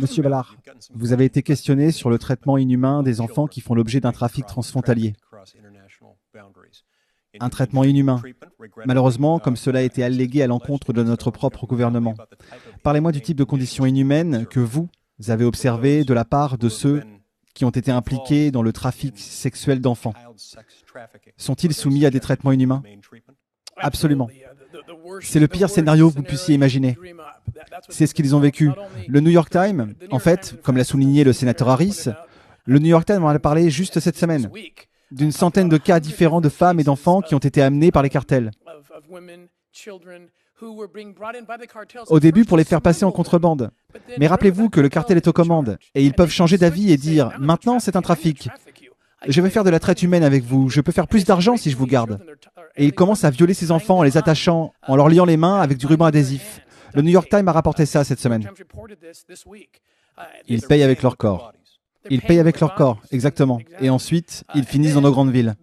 Monsieur Ballard, vous avez été questionné sur le traitement inhumain des enfants qui font l'objet d'un trafic transfrontalier. Un traitement inhumain, malheureusement, comme cela a été allégué à l'encontre de notre propre gouvernement. Parlez-moi du type de conditions inhumaines que vous avez observées de la part de ceux qui ont été impliqués dans le trafic sexuel d'enfants. Sont-ils soumis à des traitements inhumains? Absolument. C'est le pire scénario que vous puissiez imaginer. C'est ce qu'ils ont vécu. Le New York Times, en fait, comme l'a souligné le sénateur Harris, le New York Times en a parlé juste cette semaine, d'une centaine de cas différents de femmes et d'enfants qui ont été amenés par les cartels. Au début, pour les faire passer en contrebande. Mais rappelez-vous que le cartel est aux commandes, et ils peuvent changer d'avis et dire « Maintenant, c'est un trafic. Je vais faire de la traite humaine avec vous, je peux faire plus d'argent si je vous garde. » Et ils commencent à violer ces enfants en les attachant, en leur liant les mains avec du ruban adhésif. Le New York Times a rapporté ça cette semaine. Ils payent avec leur corps. Ils payent avec leur corps, exactement. Et ensuite, ils finissent dans nos grandes villes.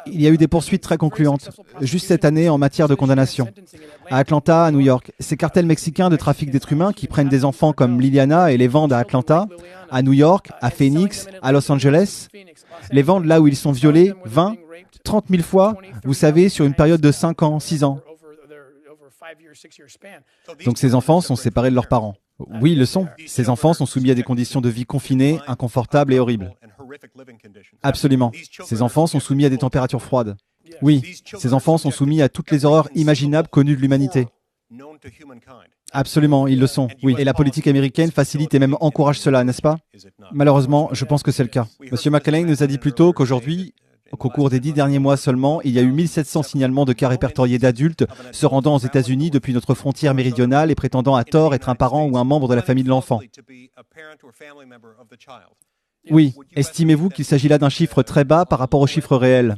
Il y a eu des poursuites très concluantes, juste cette année en matière de condamnation. À Atlanta, à New York, ces cartels mexicains de trafic d'êtres humains qui prennent des enfants comme Liliana et les vendent à Atlanta, à New York, à Phoenix, à Los Angeles, les vendent là où ils sont violés 20, 30 000 fois, vous savez, sur une période de 5 ans, 6 ans. Donc ces enfants sont séparés de leurs parents. Oui, ils le sont. Ces enfants sont soumis à des conditions de vie confinées, inconfortables et horribles. Absolument. Ces enfants sont soumis à des températures froides. Oui, ces enfants sont soumis à toutes les horreurs imaginables connues de l'humanité. Absolument, ils le sont, oui. Et la politique américaine facilite et même encourage cela, n'est-ce pas? Malheureusement, je pense que c'est le cas. Monsieur McClellan nous a dit plus tôt qu'aujourd'hui, qu'au cours des 10 derniers mois seulement, il y a eu 1700 signalements de cas répertoriés d'adultes se rendant aux États-Unis depuis notre frontière méridionale et prétendant à tort être un parent ou un membre de la famille de l'enfant. Oui, estimez-vous qu'il s'agit là d'un chiffre très bas par rapport aux chiffres réels?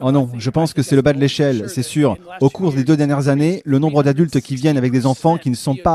Oh non, je pense que c'est le bas de l'échelle, c'est sûr. Au cours des 2 dernières années, le nombre d'adultes qui viennent avec des enfants qui ne sont pas